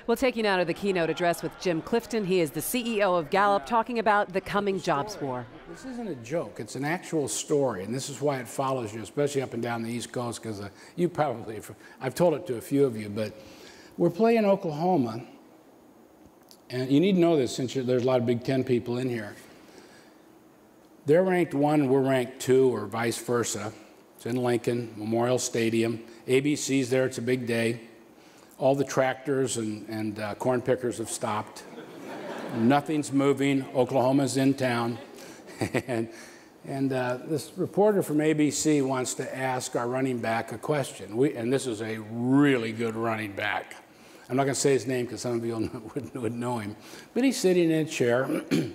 We'll take you now to the keynote address with Jim Clifton. He is the CEO of Gallup, talking about the coming jobs war. This isn't a joke. It's an actual story, and this is why it follows you, especially up and down the East Coast, because you probably, I've told it to a few of you, but we're playing Oklahoma, and you need to know this since there's a lot of Big Ten people in here. They're ranked 1 and we're ranked 2, or vice versa. It's in Lincoln, Memorial Stadium. ABC's there, it's a big day. All the tractors and corn pickers have stopped. Nothing's moving. Oklahoma's in town. and this reporter from ABC wants to ask our running back a question. And this is a really good running back. I'm not going to say his name because some of you would know him. But he's sitting in a chair, and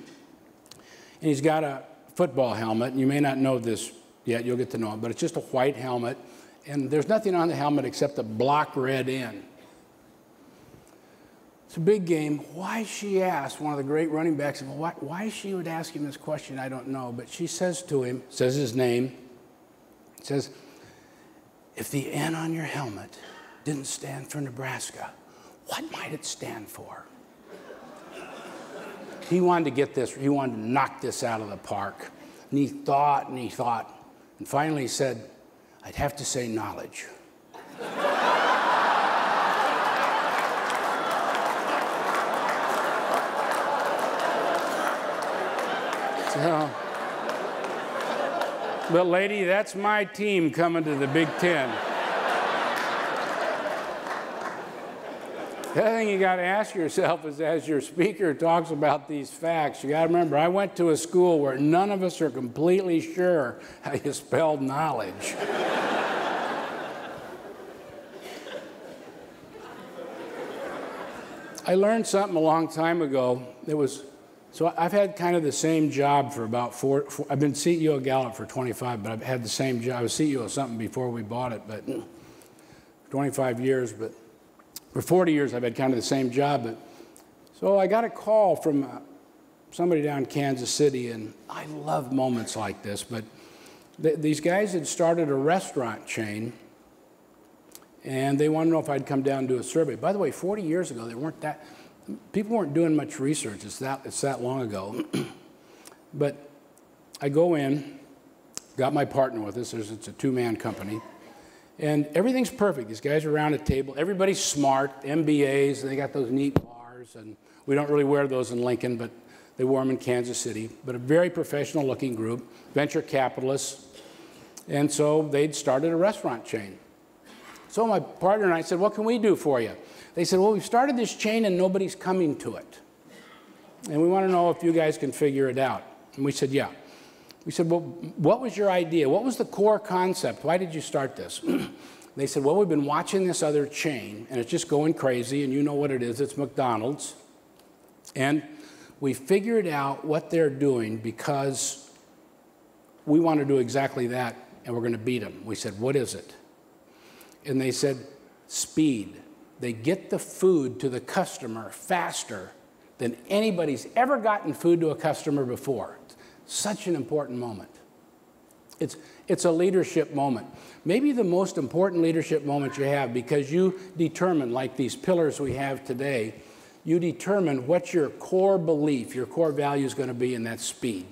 he's got a football helmet. And you may not know this yet. You'll get to know it. But it's just a white helmet. And there's nothing on the helmet except a block red in. It's a big game. Why she asked, one of the great running backs, why she would ask him this question, I don't know. But she says to him, says his name, says, if the N on your helmet didn't stand for Nebraska, what might it stand for? He wanted to get this, he wanted to knock this out of the park. And he thought, and he thought, and finally he said, I'd have to say knowledge. So, but lady, that's my team coming to the Big Ten. The other thing you got to ask yourself is, as your speaker talks about these facts, you got to remember, I went to a school where none of us are completely sure how you spelled knowledge. I learned something a long time ago. So I've had kind of the same job for about I've been CEO of Gallup for 25, but I've had the same job. I was CEO of something before we bought it, but 25 years. But for 40 years, I've had kind of the same job. So I got a call from somebody down in Kansas City, and I love moments like this. But these guys had started a restaurant chain, and they wanted to know if I'd come down and do a survey. By the way, 40 years ago, people weren't doing much research. It's that long ago. But I go in, got my partner with us. It's a two-man company. And everything's perfect. These guys are around a table. Everybody's smart, MBAs. They got those neat bars. And we don't really wear those in Lincoln, but they wore them in Kansas City. But a very professional-looking group, venture capitalists. And so they'd started a restaurant chain. So my partner and I said, what can we do for you? They said, well, we've started this chain and nobody's coming to it. And we want to know if you guys can figure it out. And we said, yeah. We said, well, what was your idea? What was the core concept? Why did you start this? They said, well, we've been watching this other chain, and it's just going crazy, and you know what it is. It's McDonald's. And we figured out what they're doing because we want to do exactly that, and we're going to beat them. We said, what is it? And they said, speed. They get the food to the customer faster than anybody's ever gotten food to a customer before. Such an important moment. It's a leadership moment. Maybe the most important leadership moment you have, because you determine, like these pillars we have today, you determine what your core belief, your core value is going to be, in that speed.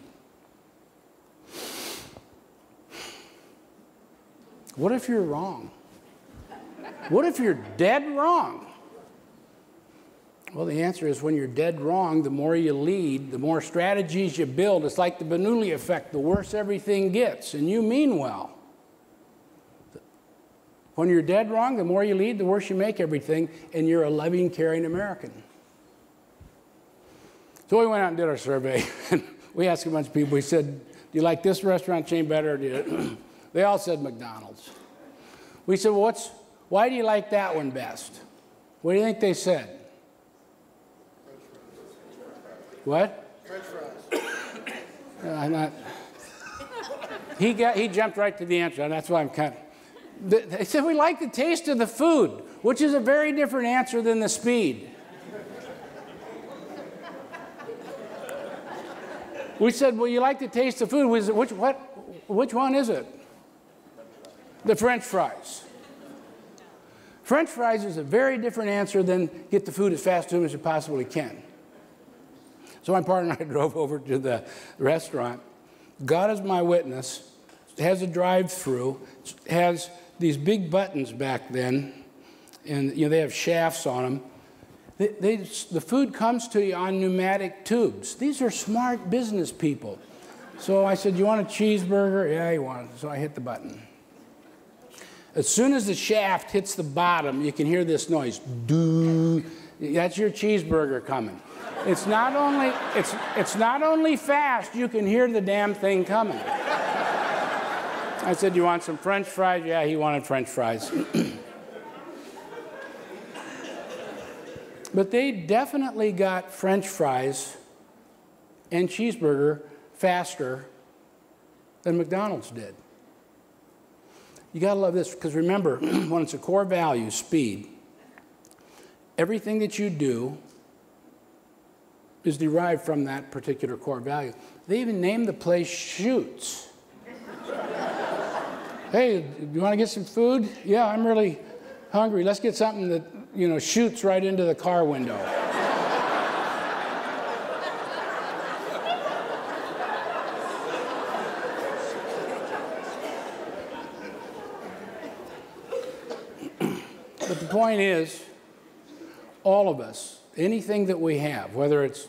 What if you're wrong? What if you're dead wrong? Well, the answer is, when you're dead wrong, the more you lead, the more strategies you build. It's like the Bernoulli effect. The worse everything gets, and you mean well. When you're dead wrong, the more you lead, the worse you make everything, and you're a loving, caring American. So we went out and did our survey, and we asked a bunch of people. We said, do you like this restaurant chain better? Or do you? They all said McDonald's. We said, well, why do you like that one best? What do you think they said? What? French fries. He jumped right to the answer, and that's why I'm kind of... They said, we like the taste of the food, which is a very different answer than the speed. We said, well, you like the taste of food. We said, which one is it? The French fries. French fries is a very different answer than get the food as fast to them as you possibly can. So my partner and I drove over to the restaurant. God is my witness. It has a drive-through. It has these big buttons back then, and they have shafts on them. The food comes to you on pneumatic tubes. These are smart business people. So I said, "You want a cheeseburger?" "Yeah, you want it." So I hit the button. As soon as the shaft hits the bottom, you can hear this noise. Doo. That's your cheeseburger coming. It's not only fast, you can hear the damn thing coming. I said, "You want some French fries?" Yeah, he wanted French fries. But they definitely got French fries and cheeseburger faster than McDonald's did. You got to love this, because remember, when it's a core value, speed, everything that you do is derived from that particular core value. They even named the place Shoots. "Hey, do you want to get some food?" "Yeah, I'm really hungry. Let's get something that, shoots right into the car window." But the point is, all of us, anything that we have, whether it's,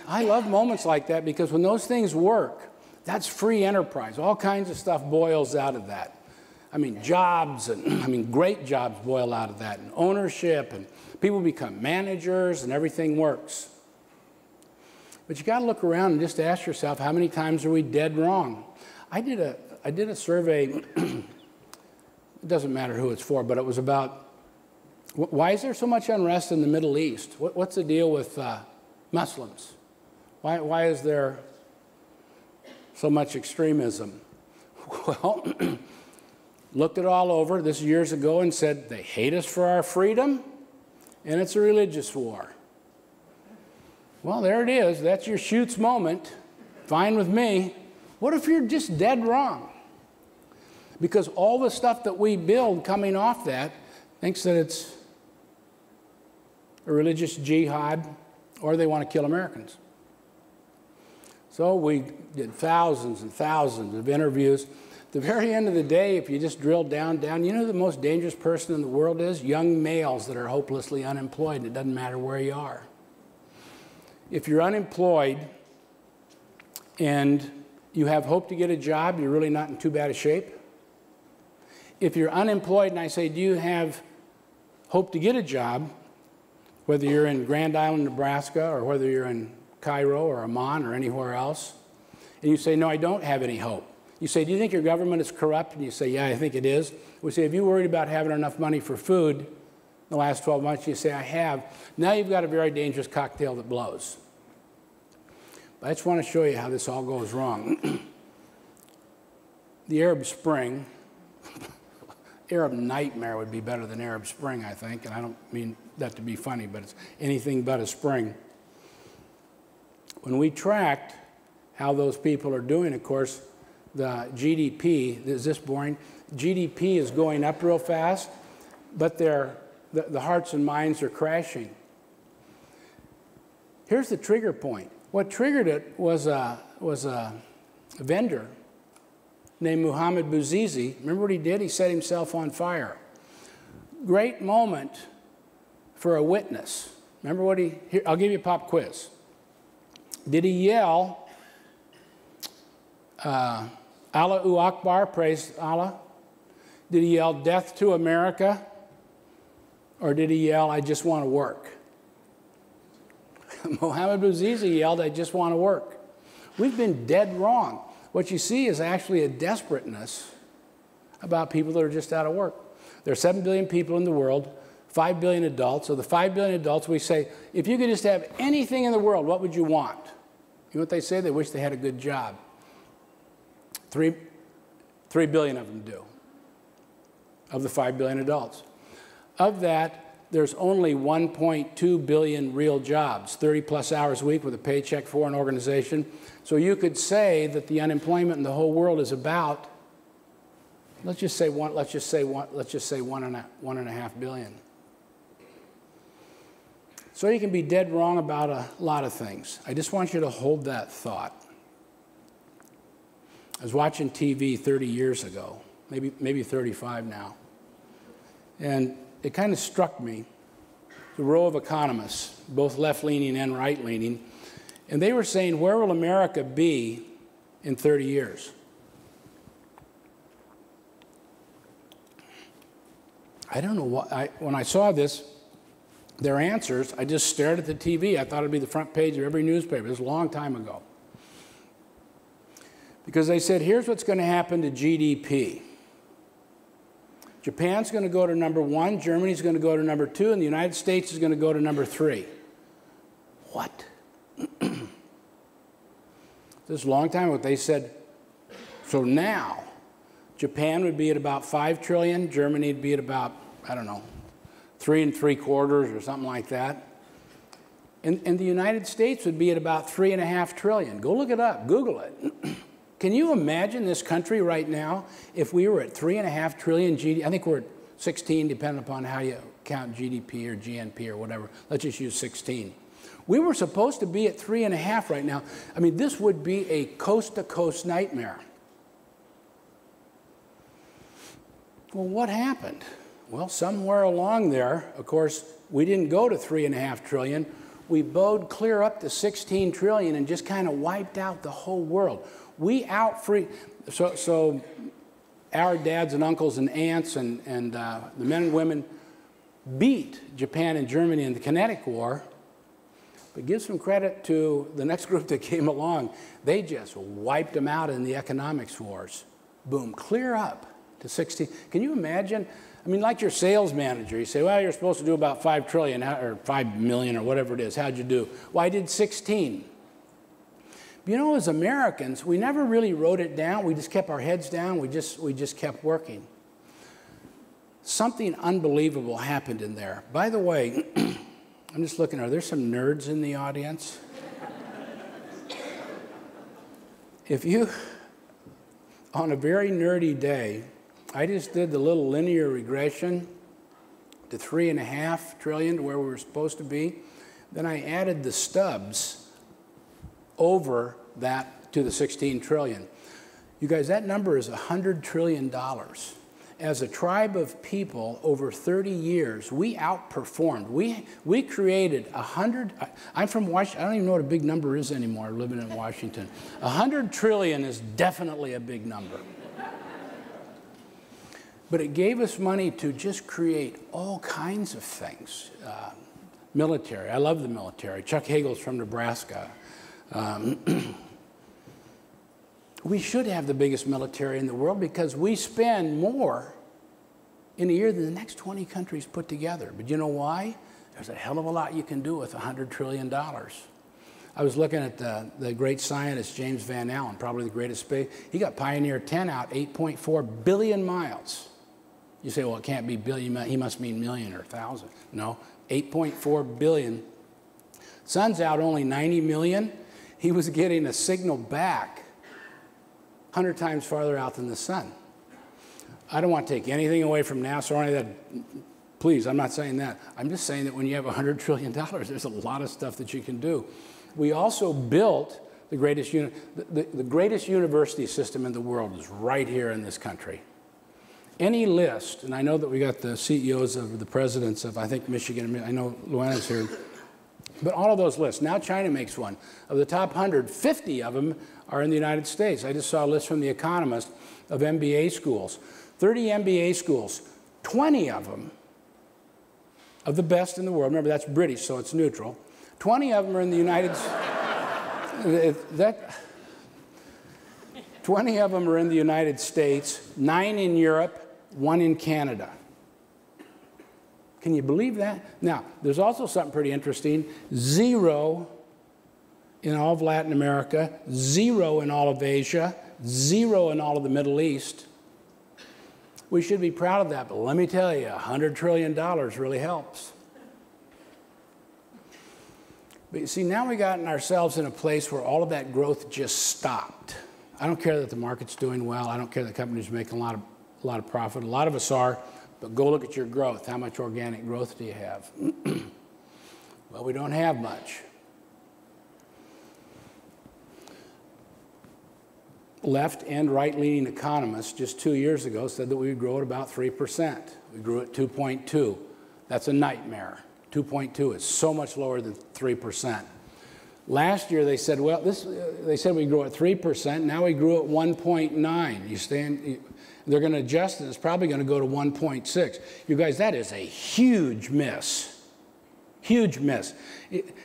I love moments like that, because when those things work, that's free enterprise. All kinds of stuff boils out of that. Jobs, and great jobs boil out of that, and ownership, and people become managers, and everything works. But you got to look around and just ask yourself, how many times are we dead wrong? I did a survey. It doesn't matter who it's for, but it was about, why is there so much unrest in the Middle East? What's the deal with Muslims? Why is there so much extremism? Well, looked it all over, this years ago, and said they hate us for our freedom, and it's a religious war. Well, there it is. That's your Shoots moment. Fine with me. What if you're just dead wrong? Because all the stuff that we build coming off that thinks that it's a religious jihad, or they want to kill Americans. So we did thousands and thousands of interviews. At the very end of the day, if you just drill down, you know who the most dangerous person in the world is? Young males that are hopelessly unemployed, and it doesn't matter where you are. If you're unemployed and you have hope to get a job, you're really not in too bad a shape. If you're unemployed and I say, "Do you have hope to get a job?" whether you're in Grand Island, Nebraska, or whether you're in Cairo or Amman or anywhere else, and you say, "No, I don't have any hope." You say, "Do you think your government is corrupt?" And you say, "Yeah, I think it is." We say, "Have you worried about having enough money for food in the last 12 months?" You say, "I have." Now you've got a very dangerous cocktail that blows. But I just want to show you how this all goes wrong. The Arab Spring, Arab nightmare would be better than Arab Spring, I think, and I don't mean that to be funny, but it's anything but a spring. When we tracked how those people are doing, of course, the GDP, is this boring? GDP is going up real fast, but the hearts and minds are crashing. Here's the trigger point. What triggered it was a vendor named Mohammed Bouazizi. Remember what he did? He set himself on fire. Great moment for a witness. Remember what here, I'll give you a pop quiz. Did he yell, Allahu Akbar, praise Allah? Did he yell, "Death to America"? Or did he yell, "I just want to work"? Mohammed Bouazizi yelled, "I just want to work." We've been dead wrong. What you see is actually a desperateness about people that are just out of work. There are 7 billion people in the world, 5 billion adults. So the 5 billion adults, we say, if you could just have anything in the world, what would you want? You know what they say? They wish they had a good job. 3 billion of them do, of the 5 billion adults. Of that, there's only 1.2 billion real jobs, 30-plus hours a week with a paycheck for an organization. So you could say that the unemployment in the whole world is about Let's just say 1.5 billion. So you can be dead wrong about a lot of things. I just want you to hold that thought. I was watching TV 30 years ago, maybe 35 now, and it kind of struck me, the row of economists, both left-leaning and right-leaning, and they were saying, where will America be in 30 years? I don't know what, when I saw this, their answers, I just stared at the TV. I thought it'd be the front page of every newspaper. It was a long time ago. Because they said, here's what's going to happen to GDP. Japan's going to go to number 1, Germany's going to go to number 2, and the United States is going to go to number 3. What? This is a long time ago. They said, so now, Japan would be at about 5 trillion, Germany would be at about, I don't know, 3 3/4 or something like that. And the United States would be at about 3.5 trillion. Go look it up, Google it. Can you imagine this country right now if we were at 3.5 trillion GDP? I think we're at 16, depending upon how you count GDP or GNP or whatever. Let's just use 16. We were supposed to be at 3.5 right now. I mean, this would be a coast-to-coast nightmare. Well, what happened? Well, somewhere along there, of course, we didn't go to 3.5 trillion. We bowed clear up to 16 trillion and just kind of wiped out the whole world. We so our dads and uncles and aunts and the men and women beat Japan and Germany in the Kinetic War. But give some credit to the next group that came along. They just wiped them out in the economics wars. Boom, clear up to 16. Can you imagine? I mean, like your sales manager, you say, well, you're supposed to do about 5 trillion or 5 million or whatever it is. How'd you do? Well, I did 16. But you know, as Americans, we never really wrote it down. We just kept our heads down. We just kept working. Something unbelievable happened in there. By the way, I'm just looking, are there some nerds in the audience? If you, on a very nerdy day, I just did the little linear regression to 3.5 trillion to where we were supposed to be. Then I added the stubs over that to the 16 trillion. You guys, that number is $100 trillion. As a tribe of people over 30 years, we outperformed. We created 100, I'm from Washington, I don't even know what a big number is anymore living in Washington. 100 trillion is definitely a big number. But it gave us money to just create all kinds of things. Military, I love the military. Chuck Hagel's from Nebraska. We should have the biggest military in the world because we spend more in a year than the next 20 countries put together. But you know why? There's a hell of a lot you can do with $100 trillion. I was looking at the great scientist, James Van Allen, probably the greatest space. He got Pioneer 10 out 8.4 billion miles. You say, well, it can't be billion, he must mean million or thousand. No, 8.4 billion. Sun's out only 90 million. He was getting a signal back 100 times farther out than the sun. I don't want to take anything away from NASA or any of that. Please, I'm not saying that. I'm just saying that when you have $100 trillion, there's a lot of stuff that you can do. We also built the greatest university system in the world is right here in this country. Any list, and I know that we got the CEOs of the presidents of, I think, Michigan, I know Luana's here, but all of those lists. Now China makes one. Of the top 100, 50 of them are in the United States. I just saw a list from The Economist of MBA schools. 30 MBA schools, 20 of them, of the best in the world. Remember, that's British, so it's neutral. 20 of them are in the United States. 20 of them are in the United States, 9 in Europe, 1 in Canada. Can you believe that? Now, there's also something pretty interesting. 0 in all of Latin America, 0 in all of Asia, 0 in all of the Middle East. We should be proud of that, but let me tell you, $100 trillion really helps. But you see, now we've gotten ourselves in a place where all of that growth just stopped. I don't care that the market's doing well. I don't care that companies are making a lot of profit. A lot of us are, but go look at your growth. How much organic growth do you have? Well, we don't have much. Left and right-leaning economists just 2 years ago said that we would grow at about 3%. We grew at 2.2. That's a nightmare. 2.2 is so much lower than 3%. Last year they said, well, they said we grew at 3%. Now we grew at 1.9. They're going to adjust it. It's probably going to go to 1.6. You guys, that is a huge miss. Huge miss.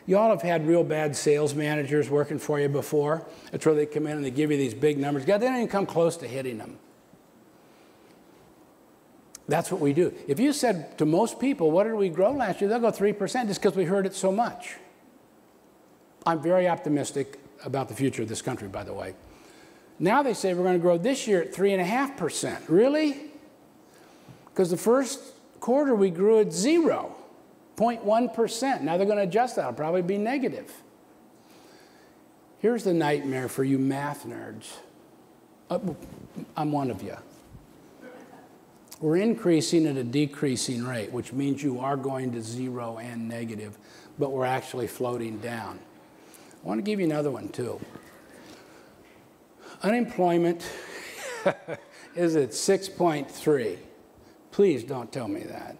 You all have had real bad sales managers working for you before. That's where they come in and they give you these big numbers. God, they don't even come close to hitting them. That's what we do. If you said to most people, what did we grow last year? They'll go 3% just because we heard it so much. I'm very optimistic about the future of this country, by the way. Now they say we're going to grow this year at 3.5%. Really? Because the first quarter we grew at 0.1%. Now they're going to adjust that. It'll probably be negative. Here's the nightmare for you math nerds. I'm one of you. We're increasing at a decreasing rate, which means you are going to 0 and negative, but we're actually floating down. I want to give you another one, too. Unemployment is at 6.3. Please don't tell me that.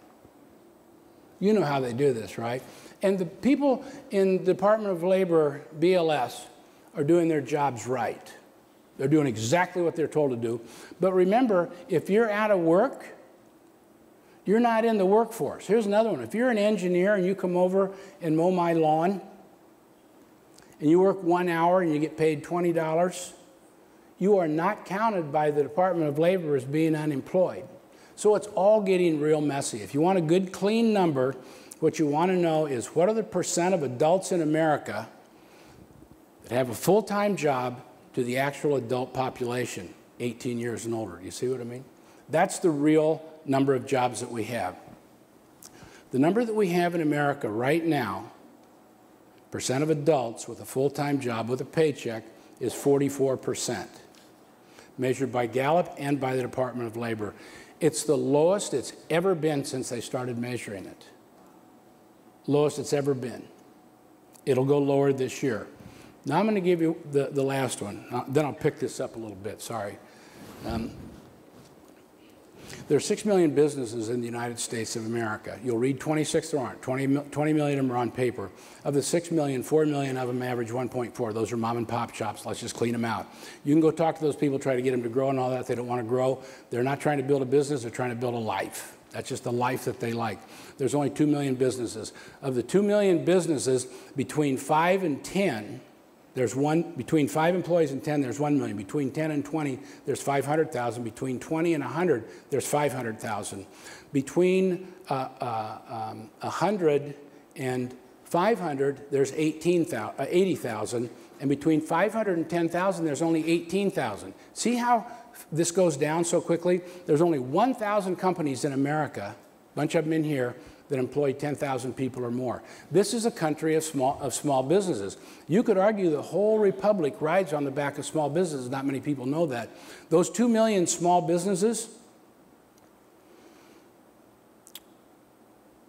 You know how they do this, right? And the people in the Department of Labor, BLS, are doing their jobs right. They're doing exactly what they're told to do. But remember, if you're out of work, you're not in the workforce. Here's another one. If you're an engineer and you come over and mow my lawn, and you work 1 hour and you get paid $20, you are not counted by the Department of Labor as being unemployed. So it's all getting real messy. If you want a good, clean number, what you want to know is what are the percent of adults in America that have a full-time job to the actual adult population, 18 years and older. You see what I mean? That's the real number of jobs that we have. The number that we have in America right now, percent of adults with a full-time job with a paycheck, is 44%, measured by Gallup and by the Department of Labor. It's the lowest it's ever been since they started measuring it. Lowest it's ever been. It'll go lower this year. Now I'm going to give you the last one. Then I'll pick this up a little bit, sorry. There are 6 million businesses in the United States of America. You'll read 26 there aren't. 20 million of them are on paper. Of the 6 million, 4 million of them average 1.4. Those are mom and pop shops. Let's just clean them out. You can go talk to those people, try to get them to grow and all that. They don't want to grow. They're not trying to build a business. They're trying to build a life. That's just the life that they like. There's only 2 million businesses. Of the 2 million businesses, between 5 and 10, there's one. Between 5 employees and 10, there's 1 million. Between 10 and 20, there's 500,000. Between 20 and 100, there's 500,000. Between 100 and 500, there's 80,000. And between 500 and 10,000, there's only 18,000. See how this goes down so quickly? There's only 1,000 companies in America, a bunch of them in here, that employ 10,000 people or more. This is a country of small businesses. You could argue the whole republic rides on the back of small businesses. Not many people know that. Those 2 million small businesses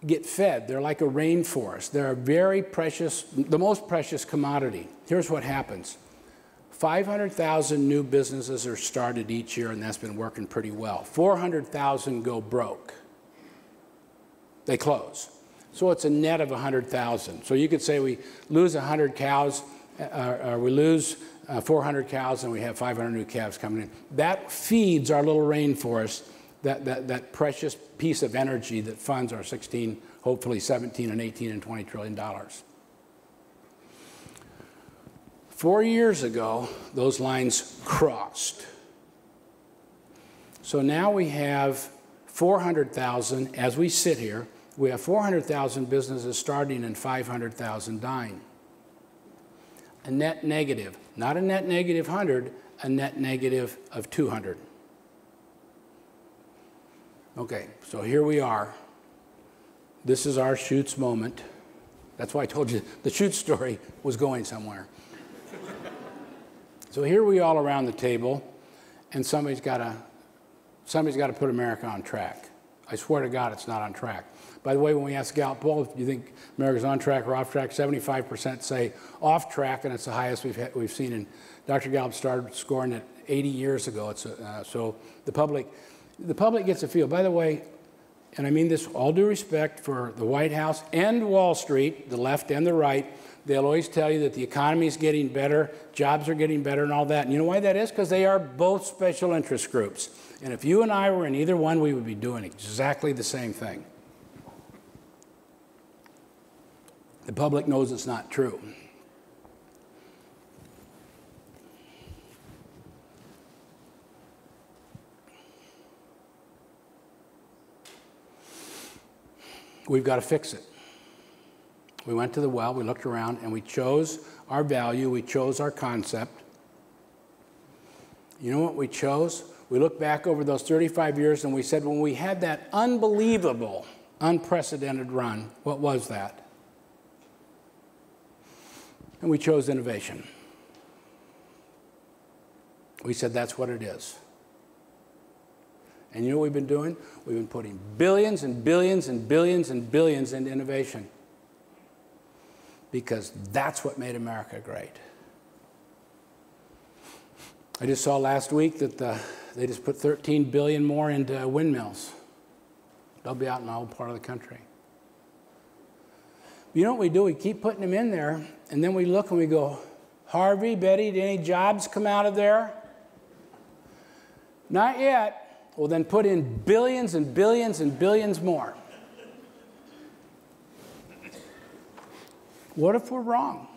get fed. They're like a rainforest. They're a very precious, the most precious commodity. Here's what happens. 500,000 new businesses are started each year, and that's been working pretty well. 400,000 go broke. They close. So it's a net of 100,000. So you could say we lose 100 cows, or we lose 400 cows, and we have 500 new calves coming in. That feeds our little rainforest, that precious piece of energy that funds our 16, hopefully 17 and 18 and $20 trillion. 4 years ago, those lines crossed. So now we have 400,000, as we sit here, we have 400,000 businesses starting and 500,000 dying. A net negative, not a net negative 100, a net negative of 200. Okay, so here we are. This is our Schutz moment. That's why I told you the Schutz story was going somewhere. So here we all around the table, and somebody's got a somebody's got to put America on track. I swear to God, it's not on track. By the way, when we ask Gallup poll, if you think America's on track or off track, 75% say off track, and it's the highest we've seen. And Dr. Gallup started scoring it 80 years ago. So the public gets a feel. By the way, and I mean this all due respect for the White House and Wall Street, the left and the right, they'll always tell you that the economy is getting better, jobs are getting better and all that. And you know why that is? Because they are both special interest groups. And if you and I were in either one, we would be doing exactly the same thing. The public knows it's not true. We've got to fix it. We went to the well, we looked around, and we chose our value, we chose our concept. You know what we chose? We looked back over those 35 years and we said, when we had that unbelievable, unprecedented run, what was that? And we chose innovation. We said that's what it is. And you know what we've been doing? We've been putting billions and billions and billions and billions into innovation. Because that's what made America great. I just saw last week that they just put $13 billion more into windmills. They'll be out in all part of the country. You know what we do? We keep putting them in there, and then we look and we go, Harvey, Betty, did any jobs come out of there? Not yet. Well, then put in billions and billions and billions more. What if we're wrong?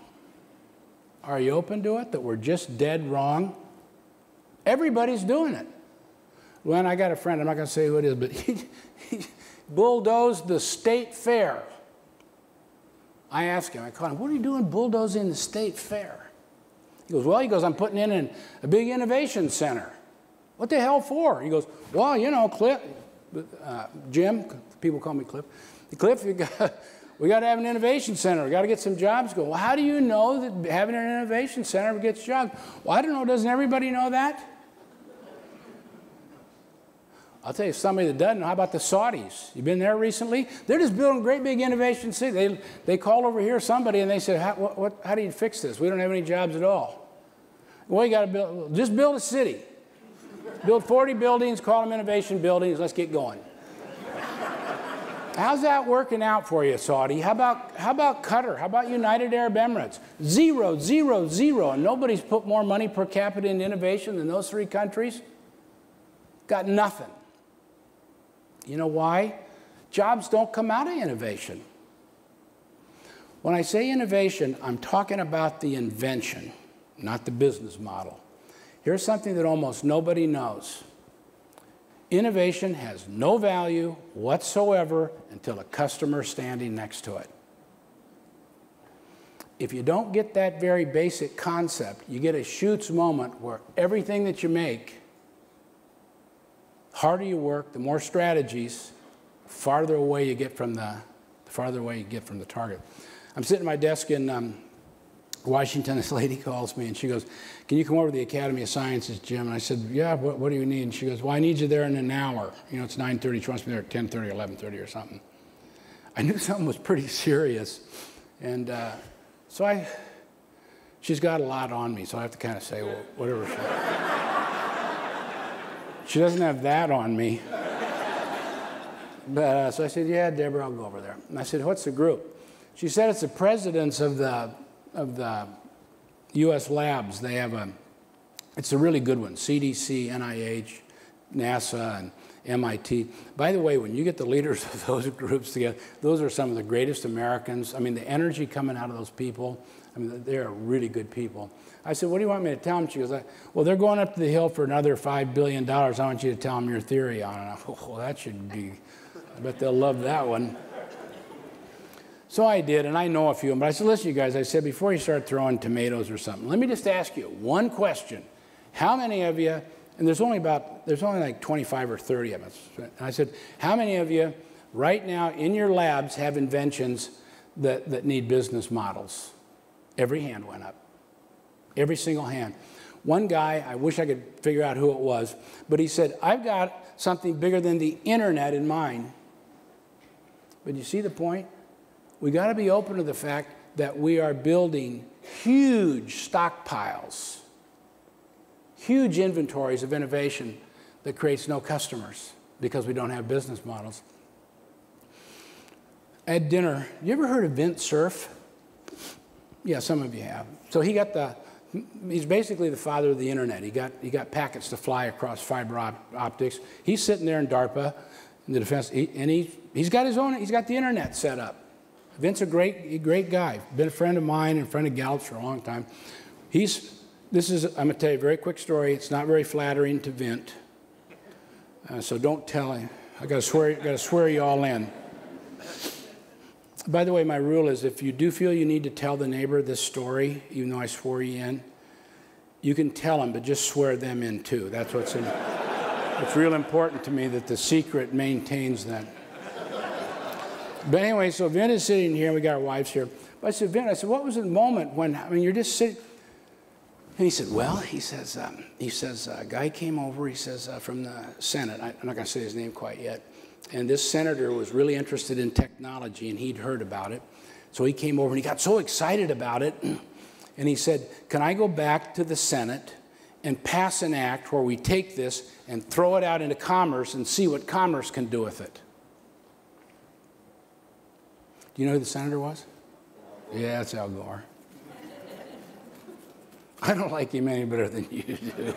Are you open to it, that we're just dead wrong? Everybody's doing it. Well, I got a friend, I'm not going to say who it is, but he bulldozed the state fair. I asked him, I called him, what are you doing bulldozing the state fair? He goes, well, I'm putting in a big innovation center. What the hell for? He goes, well, you know, Cliff, Jim, people call me Cliff. Cliff, we got to have an innovation center. We got to get some jobs going. Well, how do you know that having an innovation center gets jobs? Well, I don't know. Doesn't everybody know that? I'll tell you somebody that doesn't know. How about the Saudis? You been there recently? They're just building great big innovation cities. They called over here somebody and they said, how do you fix this? We don't have any jobs at all. Well, you got to just build a city. Build 40 buildings, call them innovation buildings. Let's get going. How's that working out for you, Saudi? How about Qatar? How about United Arab Emirates? 0, 0, 0. And nobody's put more money per capita into innovation than those three countries? Got nothing. You know why? Jobs don't come out of innovation. When I say innovation, I'm talking about the invention, not the business model. Here's something that almost nobody knows. Innovation has no value whatsoever until a customer is standing next to it. If you don't get that very basic concept, you get a Schutz moment where everything that you make, harder you work, the more strategies, farther away you get from the target. I'm sitting at my desk in Washington. This lady calls me and she goes, "Can you come over to the Academy of Sciences, Jim?" And I said, "Yeah, what do you need?" And she goes, "Well, I need you there in an hour. You know, it's 9:30. She wants me there at 10:30, 11:30 or something." I knew something was pretty serious. And she's got a lot on me, so I have to kind of say, well, whatever. She doesn't have that on me. But, so I said, "Yeah, Deborah, I'll go over there." And I said, "What's the group?" She said, "It's the presidents of the U.S. labs. They have it's a really good one, CDC, NIH, NASA, and MIT. By the way, when you get the leaders of those groups together, those are some of the greatest Americans. I mean, the energy coming out of those people, I mean, they're really good people." I said, "What do you want me to tell them?" She goes, "Well, they're going up to the Hill for another $5 billion. I want you to tell them your theory on it." I thought, well, that should be, I bet they'll love that one. So I did, and I know a few of them. But I said, "Listen, you guys," I said, "before you start throwing tomatoes or something, let me just ask you one question. How many of you," and there's only like 25 or 30 of us. And I said, "How many of you right now in your labs have inventions that need business models?" Every hand went up. Every single hand. One guy, I wish I could figure out who it was, but he said, I've got something bigger than the internet in mind. But you see the point? We got to be open to the fact that we are building huge stockpiles, huge inventories of innovation that creates no customers because we don't have business models. At dinner, you ever heard of Vint Cerf? Yeah, some of you have. So he's basically the father of the internet. He got packets to fly across fiber optics. He's sitting there in DARPA, in the defense, and he's got the internet set up. Vint's a great guy. Been a friend of mine and a friend of Gallup's for a long time. I'm going to tell you a very quick story. It's not very flattering to Vint, so don't tell him. I got to swear you all in. By the way, my rule is if you do feel you need to tell the neighbor this story, even though I swore you in, you can tell them, but just swear them in too. That's what's in. It's real important to me that the secret maintains that. But anyway, so Vint is sitting here, and we got our wives here. But I said, Vint, what was the moment when, you're just sitting? And he said, well, he says, a guy came over, he says, from the Senate. I'm not going to say his name quite yet. And this senator was really interested in technology, and he'd heard about it. So he came over, and he got so excited about it. And he said, can I go back to the Senate and pass an act where we take this and throw it out into commerce and see what commerce can do with it? Do you know who the senator was? Yeah, it's Al Gore. I don't like him any better than you do.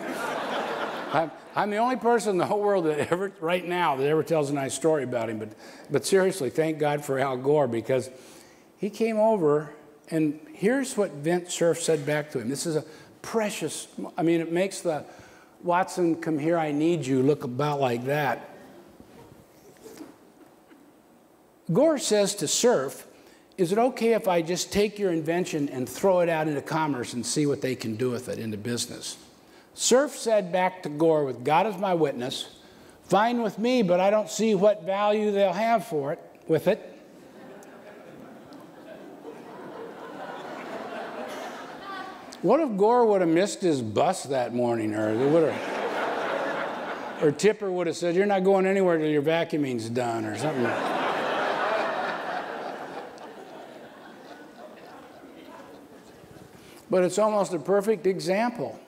I'm the only person in the whole world that right now, that ever tells a nice story about him. But seriously, thank God for Al Gore, because he came over, and here's what Vint Cerf said back to him. This is a precious, it makes the Watson, come here, I need you look about like that. Gore says to Cerf, is it okay if I just take your invention and throw it out into commerce and see what they can do with it into business? Cerf said back to Gore, with God as my witness, fine with me, but I don't see what value they'll have with it. What if Gore would have missed his bus that morning, or Tipper would have said, you're not going anywhere till your vacuuming's done, or something. But it's almost a perfect example.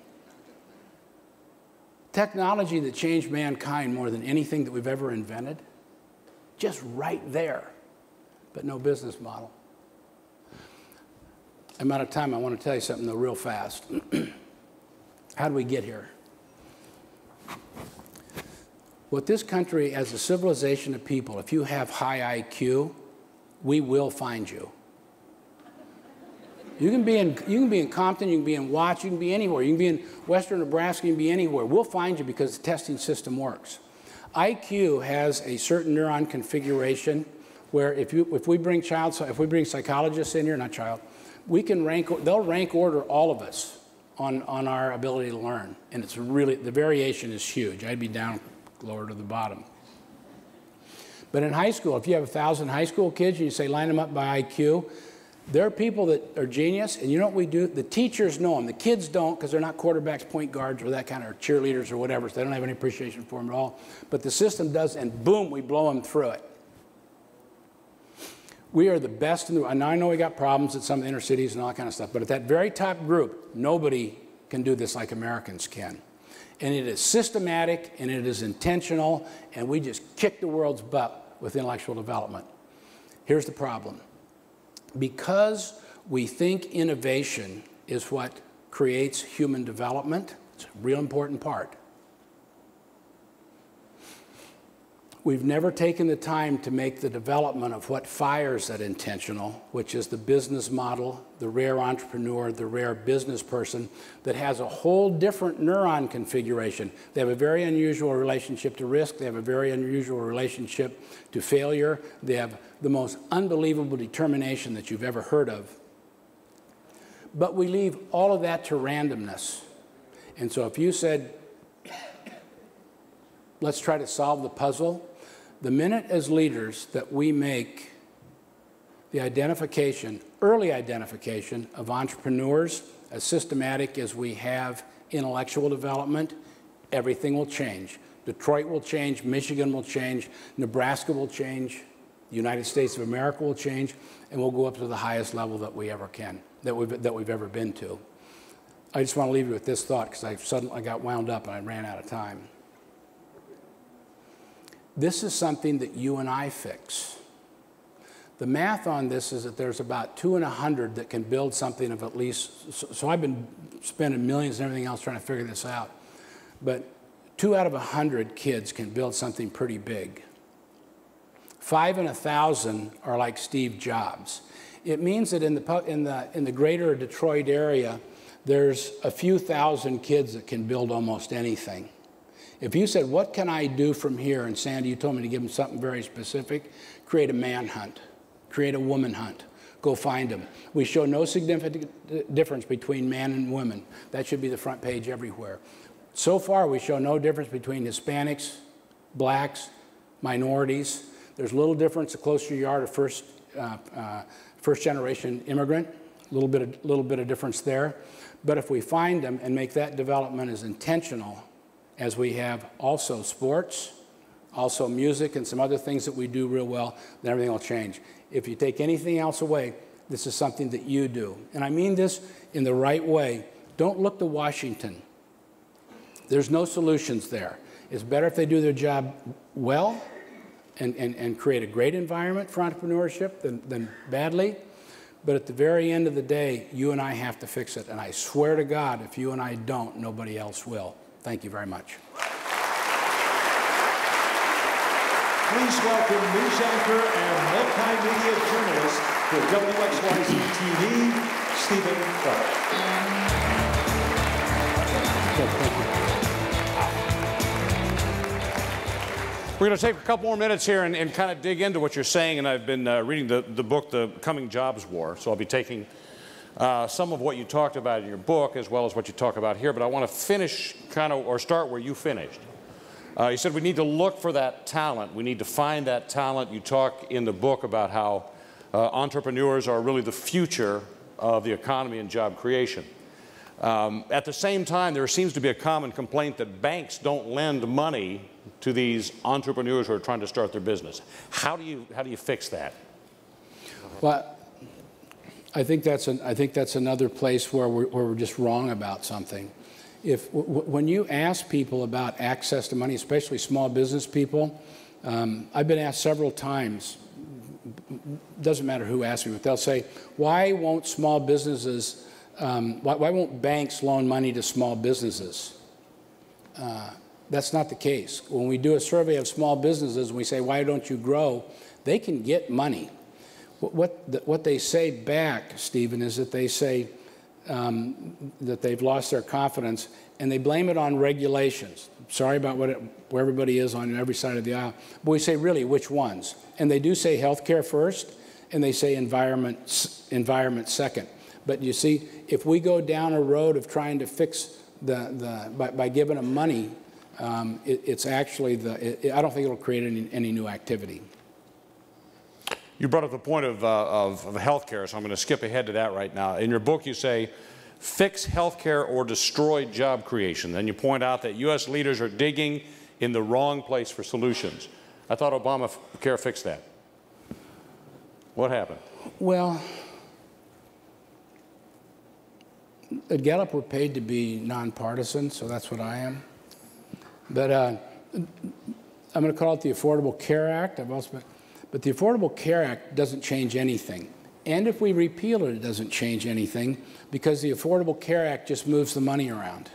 Technology that changed mankind more than anything that we've ever invented, just right there, but no business model. I'm out of time. I want to tell you something, though, real fast. How do we get here? What this country, as a civilization of people, if you have high IQ, we will find you. You can be in Compton, you can be in Watts, you can be anywhere. You can be in western Nebraska, you can be anywhere. We'll find you because the testing system works. IQ has a certain neuron configuration where if we bring psychologists in here, they'll rank order all of us on our ability to learn. And it's really, the variation is huge. I'd be down lower to the bottom. But in high school, if you have 1,000 high school kids and you say line them up by IQ, there are people that are genius, and you know what we do? The teachers know them. The kids don't, because they're not quarterbacks, point guards, or that kind of cheerleaders or whatever, so they don't have any appreciation for them at all. But the system does, and boom, we blow them through it. We are the best in the world. And I know we got problems at some of the inner cities and all that kind of stuff, but at that very top group, nobody can do this like Americans can. And it is systematic, and it is intentional, and we just kick the world's butt with intellectual development. Here's the problem. Because we think innovation is what creates human development, it's a real important part. We've never taken the time to make the development of what fires that intentional, which is the business model, the rare entrepreneur, the rare business person that has a whole different neuron configuration. They have a very unusual relationship to risk. They have a very unusual relationship to failure. They have the most unbelievable determination that you've ever heard of. But we leave all of that to randomness. And so if you said, let's try to solve the puzzle, the minute as leaders that we make the identification, early identification of entrepreneurs as systematic as we have intellectual development, everything will change. Detroit will change, Michigan will change, Nebraska will change, the United States of America will change, and we'll go up to the highest level that we ever can, that we've ever been to. I just want to leave you with this thought because I got wound up and I ran out of time. This is something that you and I fix. The math on this is that there's about 2 in 100 that can build something of at least, so I've been spending millions and everything else trying to figure this out, but 2 out of 100 kids can build something pretty big. 5 in 1,000 are like Steve Jobs. It means that in the greater Detroit area, there's a few thousand kids that can build almost anything. If you said, what can I do from here? And Sandy, you told me to give them something very specific. Create a man hunt. Create a woman hunt. Go find them. We show no significant difference between man and women. That should be the front page everywhere. So far, we show no difference between Hispanics, blacks, minorities. There's little difference the closer you are to first generation immigrant. Little bit of difference there. But if we find them and make that development as intentional as we have also sports, also music and some other things that we do real well, then everything will change. If you take anything else away, this is something that you do. And I mean this in the right way. Don't look to Washington. There's no solutions there. It's better if they do their job well and create a great environment for entrepreneurship than badly. But at the very end of the day, you and I have to fix it. And I swear to God, if you and I don't, nobody else will. Thank you very much. Please welcome news anchor and multimedia journalist for WXYZ-TV, Stephen Clark. We're going to take a couple more minutes here and kind of dig into what you're saying, and I've been reading the book, The Coming Jobs War, so I'll be taking some of what you talked about in your book as well as what you talk about here, but I want to finish or start where you finished. You said we need to look for that talent. We need to find that talent. You talk in the book about how entrepreneurs are really the future of the economy and job creation. At the same time, there seems to be a common complaint that banks don't lend money to these entrepreneurs who are trying to start their business. How do you fix that? Well, I think that's another place where we're just wrong about something. When you ask people about access to money, especially small business people, I've been asked several times, doesn't matter who asks me, but they'll say, why won't small businesses, why won't banks loan money to small businesses? That's not the case. When we do a survey of small businesses and we say, why don't you grow, they can get money. What they say back, Stephen, is that they say that they've lost their confidence and they blame it on regulations. Sorry about where everybody is on every side of the aisle. But we say, really, which ones? And they do say healthcare first and they say environment second. But you see, if we go down a road of trying to fix by giving them money, it's actually I don't think it'll create any new activity. You brought up the point of healthcare, so I'm going to skip ahead to that right now. In your book, you say, fix healthcare or destroy job creation. Then you point out that U.S. leaders are digging in the wrong place for solutions. I thought Obamacare fixed that. What happened? Well, at Gallup, we're paid to be nonpartisan, so that's what I am. But I'm going to call it the Affordable Care Act. But the Affordable Care Act doesn't change anything. And if we repeal it, it doesn't change anything because the Affordable Care Act just moves the money around.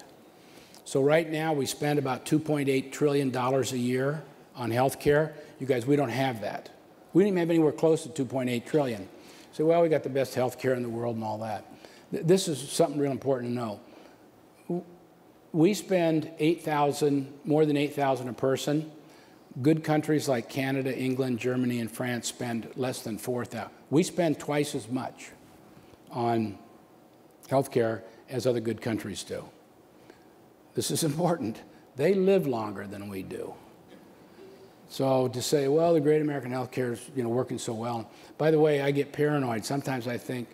So right now, we spend about $2.8 trillion a year on health care. You guys, we don't have that. We don't even have anywhere close to $2.8 trillion. So, well, we got the best health care in the world and all that. This is something real important to know. We spend more than $8,000 a person. Good countries like Canada, England, Germany, and France spend less than $4,000. We spend twice as much on health care as other good countries do. This is important. They live longer than we do. So to say, well, the great American health care is working so well. By the way, I get paranoid. Sometimes I think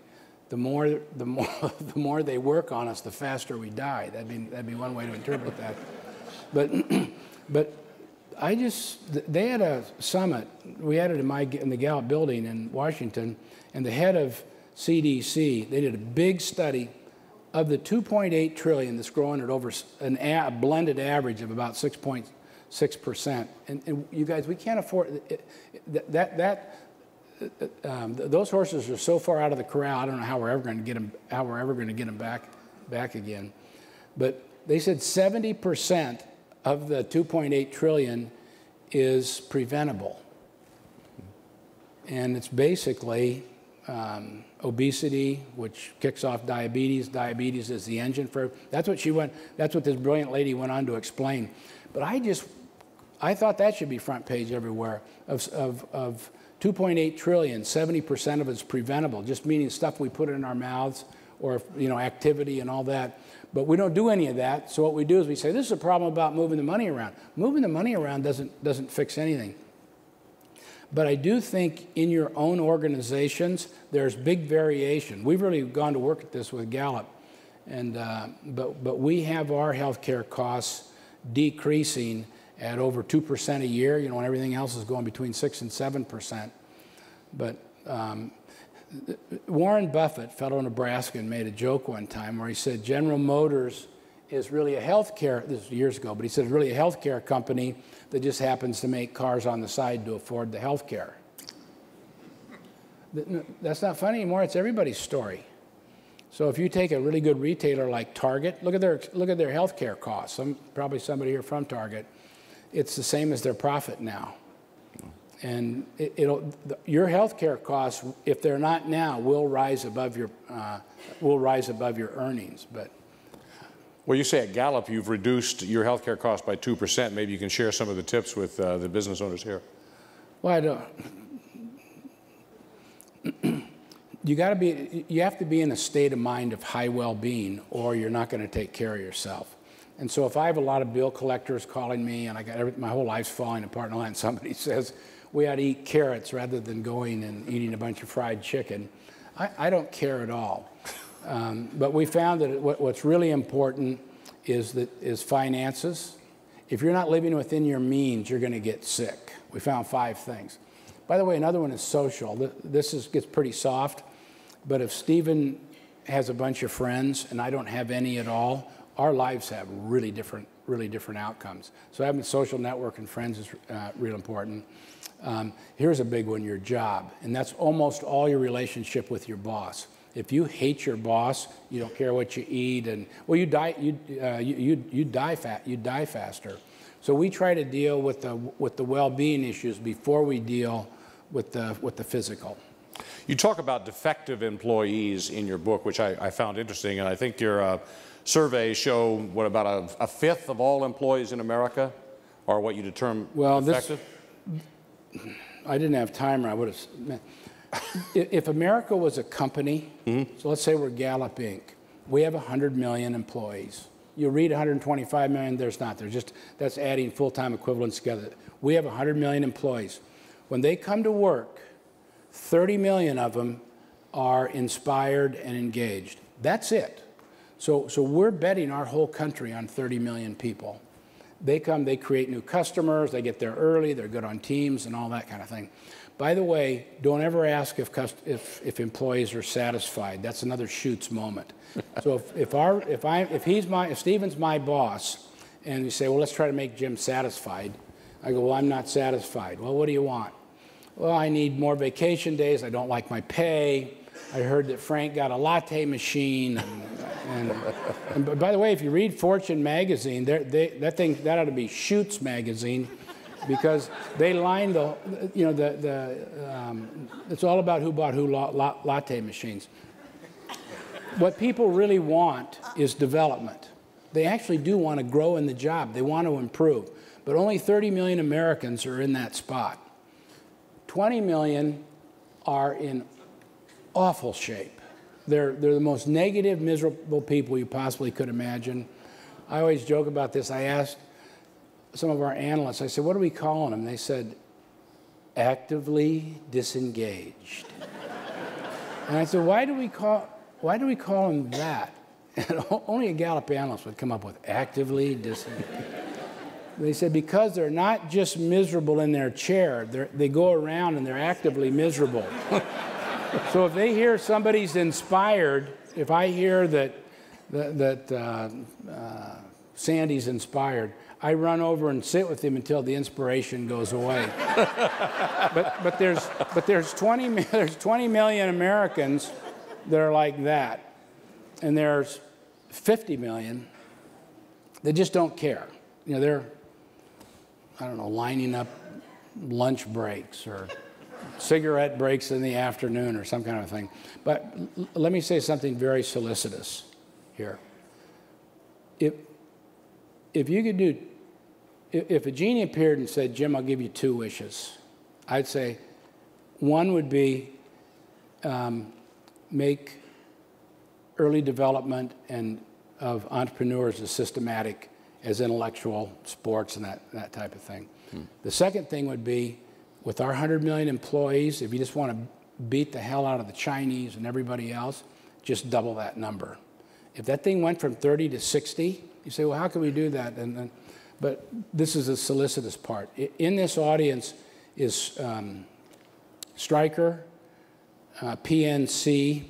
the more they work on us, the faster we die. That'd be one way to interpret that. But they had a summit. We had it in the Gallup building in Washington, and the head of CDC, they did a big study of the 2.8 trillion that's growing at over a blended average of about 6.6%. And you guys, we can't afford those horses are so far out of the corral. I don't know how we're ever going to get them back again. But they said 70% of the 2.8 trillion is preventable, and it's basically obesity, which kicks off diabetes. Diabetes is the engine for. That's what this brilliant lady went on to explain. But I thought that should be front page everywhere. Of 2.8 trillion, 70% of it's preventable, just meaning stuff we put in our mouths or activity and all that. But we don't do any of that. So what we do is we say, this is a problem about moving the money around. Moving the money around doesn't fix anything. But I do think in your own organizations, there's big variation. We've really gone to work at this with Gallup, and but we have our healthcare costs decreasing at over 2% a year. When everything else is going between 6 and 7%. But Warren Buffett, fellow Nebraskan, made a joke one time where he said General Motors is really a healthcare, this was years ago, but he said it's really a healthcare company that just happens to make cars on the side to afford the healthcare. That's not funny anymore, it's everybody's story. So if you take a really good retailer like Target, look at their healthcare costs. Probably somebody here from Target. It's the same as their profit now. And your healthcare costs, if they're not now, will rise above your earnings. But well, you say at Gallup you've reduced your healthcare costs by 2%. Maybe you can share some of the tips with the business owners here. Well, I don't. You have to be in a state of mind of high well-being, or you're not going to take care of yourself. And so if I have a lot of bill collectors calling me, and my whole life's falling apart, and somebody says we ought to eat carrots rather than going and eating a bunch of fried chicken, I don't care at all. But we found that what's really important is finances. If you're not living within your means, you're going to get sick. We found 5 things. By the way, another one is social. This gets pretty soft, but if Stephen has a bunch of friends and I don't have any at all, our lives have really different outcomes. So having a social network and friends is real important. Here's a big one: your job, and that's almost all your relationship with your boss. If you hate your boss, you don't care what you eat, and well, you die faster. So we try to deal with the well-being issues before we deal with the physical. You talk about defective employees in your book, which I found interesting, and I think your surveys show what about a fifth of all employees in America are what you determine defective. I didn't have time, or I would have. If America was a company, so let's say we're Gallup Inc., we have 100 million employees. You read 125 million, there's not. That's adding full-time equivalents together. We have 100 million employees. When they come to work, 30 million of them are inspired and engaged. That's it. So we're betting our whole country on 30 million people. They come, they create new customers, they get there early, they're good on teams and all that kind of thing. By the way, don't ever ask if employees are satisfied. That's another Schutz moment. So if Stephen's my boss, and you say, well, let's try to make Jim satisfied, I go, well, I'm not satisfied. Well, what do you want? Well, I need more vacation days. I don't like my pay. I heard that Frank got a latte machine. And by the way, if you read Fortune magazine, that ought to be Schutz magazine, because they line it's all about who bought who latte machines. What people really want is development. They actually do want to grow in the job. They want to improve. But only 30 million Americans are in that spot. 20 million are in awful shape. They're the most negative, miserable people you possibly could imagine. I always joke about this. I asked some of our analysts, I said, what are we calling them? They said, actively disengaged. And I said, why do we call why do we call them that? And only a Gallup analyst would come up with actively disengaged. They said because they're not just miserable in their chair, they go around and they're actively miserable. So if they hear somebody's inspired, if I hear that Sandy's inspired, I run over and sit with him until the inspiration goes away. but there's 20 million Americans that are like that, and there's 50 million that just don't care. You know, they're, I don't know, lining up lunch breaks or cigarette breaks in the afternoon or some kind of thing. But let me say something very solicitous here. If you could do, if a genie appeared and said, Jim, I'll give you 2 wishes, I'd say one would be make early development and of entrepreneurs as systematic as intellectual sports and that type of thing. The second thing would be, with our 100 million employees, if you just want to beat the hell out of the Chinese and everybody else, just double that number. If that thing went from 30 to 60, you say, well, how can we do that? But this is the solicitous part. In this audience is Stryker, PNC,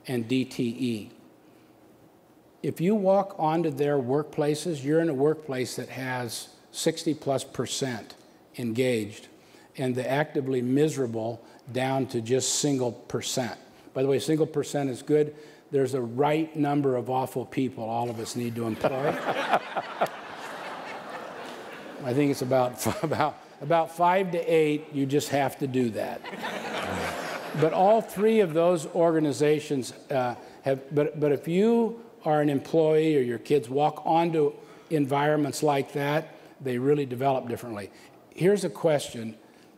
and DTE. If you walk onto their workplaces, you're in a workplace that has 60+% engaged, and the actively miserable down to just single percent. By the way, single percent is good. There's a right number of awful people all of us need to employ. I think it's about 5 to 8. You just have to do that. But all 3 of those organizations have. But if you are an employee or your kids walk onto environments like that, they really develop differently. Here's a question.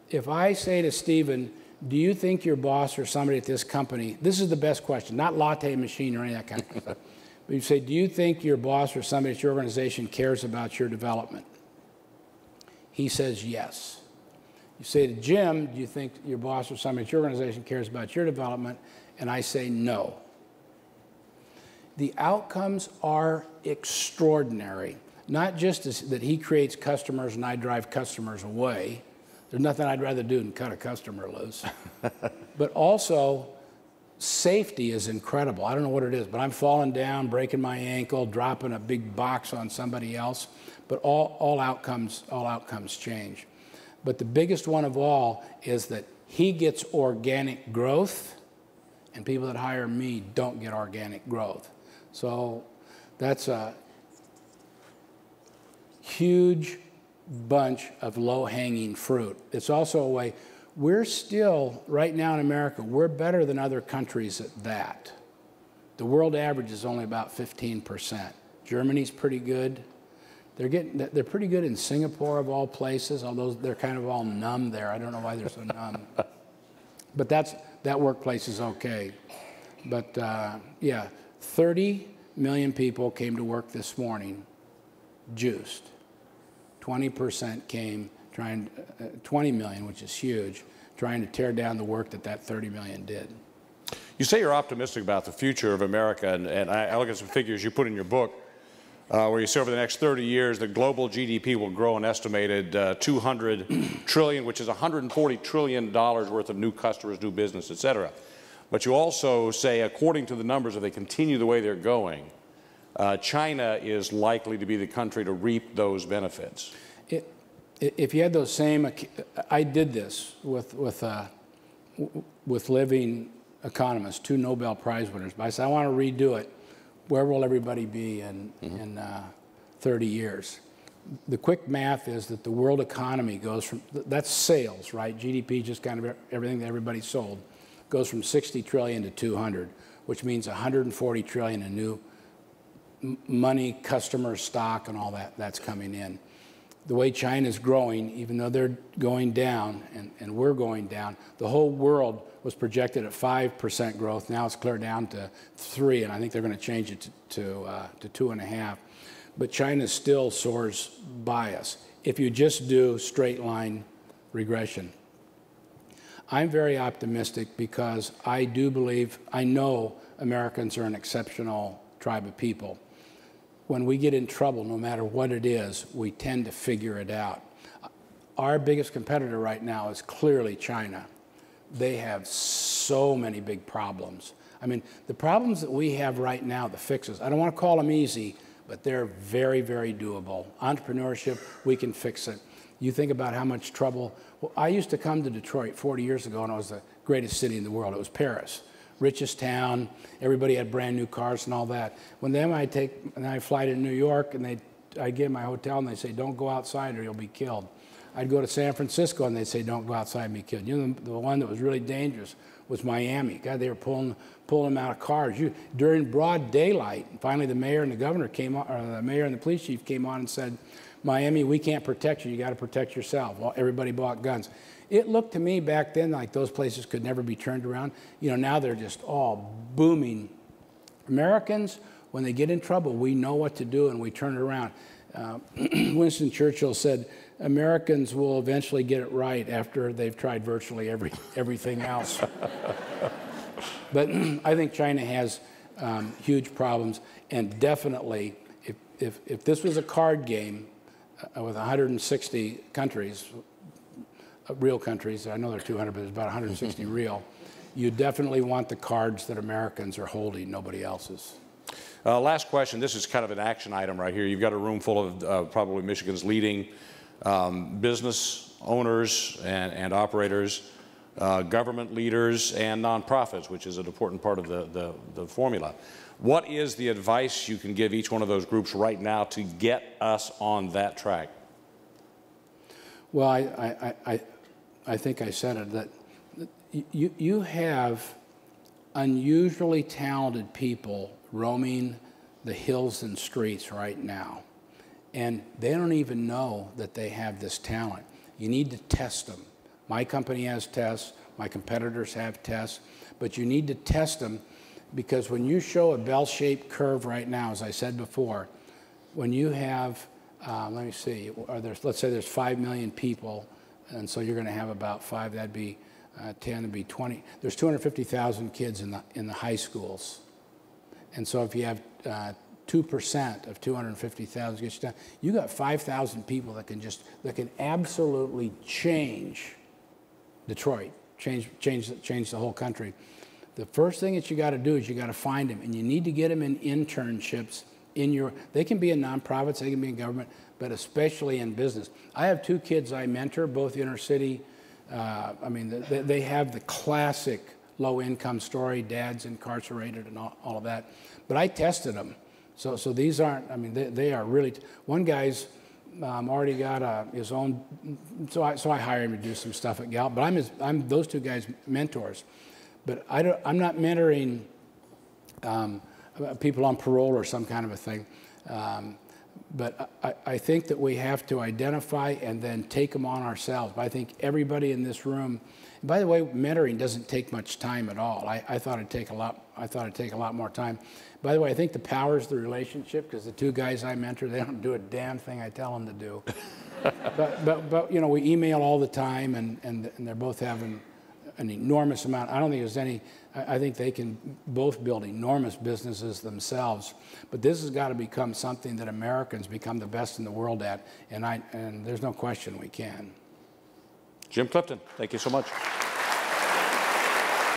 If I say to Stephen, do you think your boss or somebody at this company, this is the best question, not latte machine or any of that kind of stuff, but you say, do you think your boss or somebody at your organization cares about your development? He says yes. You say to Jim, do you think your boss or somebody at your organization cares about your development? And I say no. The outcomes are extraordinary. Not just that he creates customers and I drive customers away. There's nothing I'd rather do than cut a customer loose. But also, safety is incredible. I don't know what it is, but I'm falling down, breaking my ankle, dropping a big box on somebody else. But all outcomes change. But the biggest one of all is that he gets organic growth, and people that hire me don't get organic growth. So that's a huge bunch of low-hanging fruit. It's also a way, we're still, right now in America, we're better than other countries at that. The world average is only about 15%. Germany's pretty good. They're pretty good in Singapore, of all places, although they're kind of all numb there. I don't know why they're so numb. But that workplace is okay. But yeah, 30 million people came to work this morning, juiced. 20% came trying, 20 million, which is huge, trying to tear down the work that 30 million did. You say you're optimistic about the future of America, and I look at some figures you put in your book where you say over the next 30 years the global GDP will grow an estimated 200 trillion, which is $140 trillion worth of new customers, new business, et cetera. But you also say, according to the numbers, if they continue the way they're going, China is likely to be the country to reap those benefits. If you had those same, I did this with living economists, 2 Nobel Prize winners. But I said, I want to redo it. Where will everybody be in 30 years? The quick math is that the world economy goes from, that's sales, right? GDP, just kind of everything that everybody sold, goes from 60 trillion to 200, which means 140 trillion in new money, customer stock, and all that's coming in. The way China's growing, even though they're going down and we're going down, the whole world was projected at 5% growth. Now it's clear down to 3, and I think they're going to change it to 2.5. But China still soars by us if you just do straight line regression. I'm very optimistic because I do believe, I know Americans are an exceptional tribe of people. When we get in trouble, no matter what it is, we tend to figure it out. Our biggest competitor right now is clearly China. They have so many big problems. I mean, the problems that we have right now, the fixes, I don't want to call them easy, but they're very, very doable. Entrepreneurship, we can fix it. You think about how much trouble. Well, I used to come to Detroit 40 years ago, and it was the greatest city in the world. It was Paris, richest town. Everybody had brand new cars and all that. When then I fly to New York, and I get in my hotel, and they say, don't go outside or you'll be killed. I'd go to San Francisco, and they'd say, don't go outside and be killed. You know, the one that was really dangerous was Miami. God, they were pulling them out of cars. During broad daylight, finally the mayor and the governor came on, or the mayor and the police chief came on and said, Miami, we can't protect you. You got to protect yourself. Well, everybody bought guns. It looked to me back then like those places could never be turned around. You know, now they're just all booming. Americans, when they get in trouble, we know what to do and we turn it around. Winston Churchill said, Americans will eventually get it right after they've tried virtually everything else. But I think China has huge problems, and definitely, if this was a card game with 160 countries, real countries, I know there are 200, but there's about 160 real, you definitely want the cards that Americans are holding, nobody else's. Last question. This is kind of an action item right here. You've got a room full of probably Michigan's leading business owners and operators, government leaders, and nonprofits, which is an important part of the formula. What is the advice you can give each one of those groups right now to get us on that track? Well, I think I said it, that you have unusually talented people roaming the hills and streets right now, and they don't even know that they have this talent. You need to test them. My company has tests, my competitors have tests, but you need to test them, because when you show a bell-shaped curve right now, as I said before, when you have, let me see, let's say there's 5 million people, and so you're going to have about 5, that'd be 10, that'd be 20. There's 250,000 kids in the high schools. And so if you have 2% of 250,000 gets you down, you got 5,000 people that can absolutely change Detroit, change the whole country. The first thing that you got to do is you got to find them, and you need to get them in internships they can be in nonprofits, they can be in government, but especially in business. I have 2 kids I mentor, both inner city. I mean, they have the classic low-income story, dad's incarcerated and all of that. But I tested them. So these aren't, I mean, they are really, one guy's already got his own, so I hire him to do some stuff at Gallup, but I'm those 2 guys' mentors. But I'm not mentoring people on parole or some kind of a thing. But I think that we have to identify and then take them on ourselves. But I think everybody in this room, and by the way, mentoring doesn't take much time at all. I thought it'd take a lot more time. By the way, I think the power is the relationship, because the 2 guys I mentor, they don't do a damn thing I tell them to do. but you know, we email all the time, and they're both having an enormous amount. I don't think there's any. I think they can both build enormous businesses themselves. But this has got to become something that Americans become the best in the world at, and there's no question we can. Jim Clifton, thank you so much.